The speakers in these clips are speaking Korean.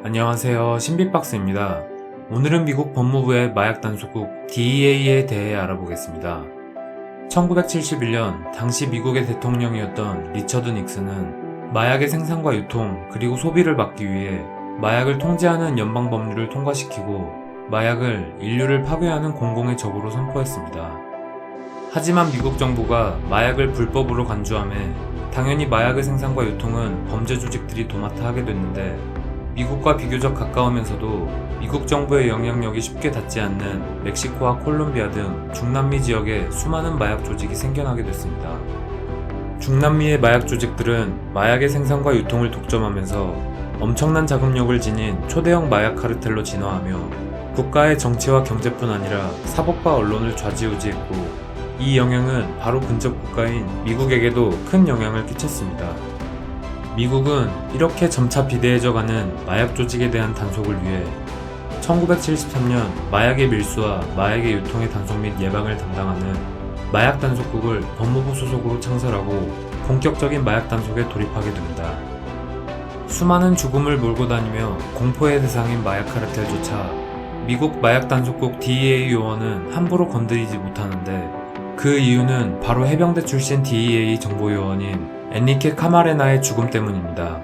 안녕하세요, 신비박스입니다. 오늘은 미국 법무부의 마약 단속국 DEA에 대해 알아보겠습니다. 1971년 당시 미국의 대통령이었던 리처드 닉슨은 마약의 생산과 유통 그리고 소비를 막기 위해 마약을 통제하는 연방법률을 통과시키고 마약을 인류를 파괴하는 공공의 적으로 선포했습니다. 하지만 미국 정부가 마약을 불법으로 간주함에 당연히 마약의 생산과 유통은 범죄 조직들이 도맡아 하게 됐는데, 미국과 비교적 가까우면서도 미국 정부의 영향력이 쉽게 닿지 않는 멕시코와 콜롬비아 등 중남미 지역에 수많은 마약 조직이 생겨나게 됐습니다. 중남미의 마약 조직들은 마약의 생산과 유통을 독점하면서 엄청난 자금력을 지닌 초대형 마약 카르텔로 진화하며 국가의 정치와 경제뿐 아니라 사법과 언론을 좌지우지했고, 이 영향은 바로 근접 국가인 미국에게도 큰 영향을 끼쳤습니다. 미국은 이렇게 점차 비대해져가는 마약 조직에 대한 단속을 위해 1973년 마약의 밀수와 마약의 유통의 단속 및 예방을 담당하는 마약 단속국을 법무부 소속으로 창설하고 본격적인 마약 단속에 돌입하게 됩니다. 수많은 죽음을 몰고 다니며 공포의 대상인 마약 카르텔조차 미국 마약 단속국 DEA 요원은 함부로 건드리지 못하는데, 그 이유는 바로 해병대 출신 DEA 정보요원인 엔리케 카마레나의 죽음 때문입니다.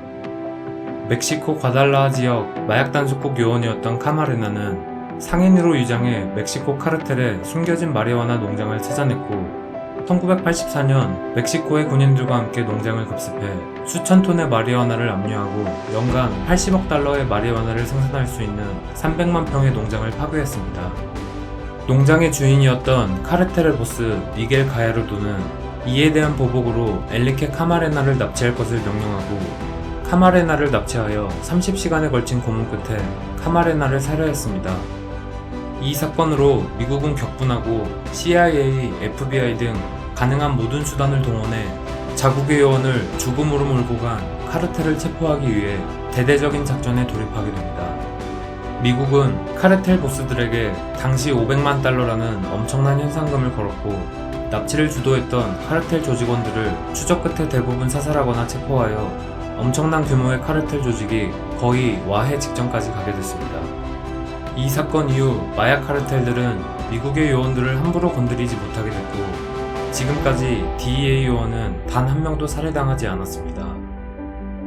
멕시코 과달라하 지역 마약 단속국 요원이었던 카마레나는 상인으로 위장해 멕시코 카르텔의 숨겨진 마리화나 농장을 찾아냈고, 1984년 멕시코의 군인들과 함께 농장을 급습해 수천 톤의 마리화나를 압류하고 연간 80억 달러의 마리화나를 생산할 수 있는 300만 평의 농장을 파괴했습니다. 농장의 주인이었던 카르텔의 보스 미겔 가야르도는 이에 대한 보복으로 엔리케 카마레나를 납치할 것을 명령하고, 카마레나를 납치하여 30시간에 걸친 고문 끝에 카마레나를 살해했습니다. 이 사건으로 미국은 격분하고 CIA, FBI 등 가능한 모든 수단을 동원해 자국의 요원을 죽음으로 몰고 간 카르텔을 체포하기 위해 대대적인 작전에 돌입하게 됩니다. 미국은 카르텔 보스들에게 당시 500만 달러라는 엄청난 현상금을 걸었고, 납치를 주도했던 카르텔 조직원들을 추적 끝에 대부분 사살하거나 체포하여 엄청난 규모의 카르텔 조직이 거의 와해 직전까지 가게 됐습니다. 이 사건 이후 마약 카르텔들은 미국의 요원들을 함부로 건드리지 못하게 됐고, 지금까지 DEA 요원은 단 한 명도 살해당하지 않았습니다.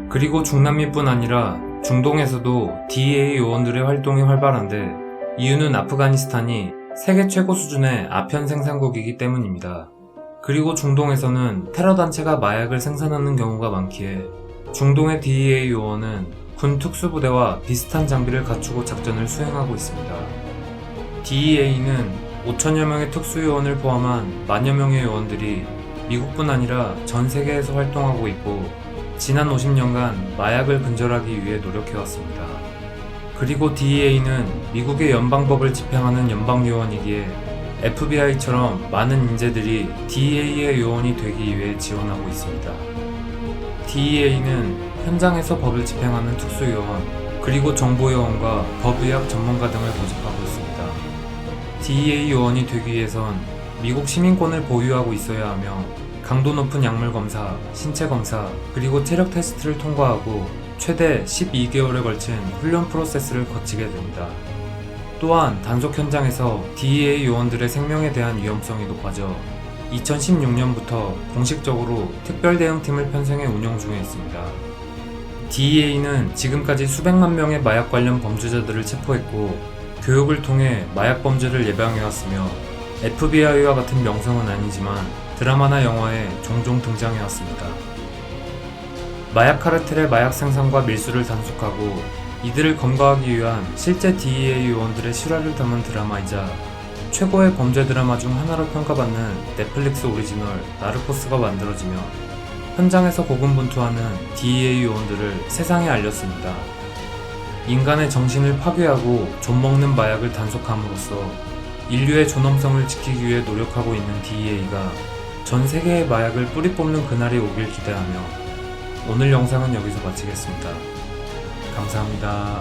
그리고 중남미뿐 아니라 중동에서도 DEA 요원들의 활동이 활발한데, 이유는 아프가니스탄이 세계 최고 수준의 아편 생산국이기 때문입니다. 그리고 중동에서는 테러 단체가 마약을 생산하는 경우가 많기에 중동의 DEA 요원은 군 특수부대와 비슷한 장비를 갖추고 작전을 수행하고 있습니다. DEA는 5천여 명의 특수요원을 포함한 만여 명의 요원들이 미국뿐 아니라 전 세계에서 활동하고 있고, 지난 50년간 마약을 근절하기 위해 노력해왔습니다. 그리고 DEA는 미국의 연방법을 집행하는 연방요원이기에 FBI처럼 많은 인재들이 DEA의 요원이 되기 위해 지원하고 있습니다. DEA는 현장에서 법을 집행하는 특수요원, 그리고 정보요원과 법의학 전문가 등을 모집하고 있습니다. DEA 요원이 되기 위해선 미국 시민권을 보유하고 있어야 하며, 강도 높은 약물 검사, 신체 검사, 그리고 체력 테스트를 통과하고 최대 12개월에 걸친 훈련 프로세스를 거치게 됩니다. 또한 단속 현장에서 DEA 요원들의 생명에 대한 위험성이 높아져 2016년부터 공식적으로 특별대응팀을 편성해 운영 중에 있습니다. DEA는 지금까지 수백만 명의 마약 관련 범죄자들을 체포했고, 교육을 통해 마약 범죄를 예방해왔으며, FBI와 같은 명성은 아니지만 드라마나 영화에 종종 등장해왔습니다. 마약 카르텔의 마약 생산과 밀수를 단속하고 이들을 검거하기 위한 실제 DEA 요원들의 실화를 담은 드라마이자 최고의 범죄 드라마 중 하나로 평가받는 넷플릭스 오리지널 나르코스가 만들어지며 현장에서 고군분투하는 DEA 요원들을 세상에 알렸습니다. 인간의 정신을 파괴하고 존먹는 마약을 단속함으로써 인류의 존엄성을 지키기 위해 노력하고 있는 DEA가 전 세계의 마약을 뿌리 뽑는 그날이 오길 기대하며 오늘 영상은 여기서 마치겠습니다. 감사합니다.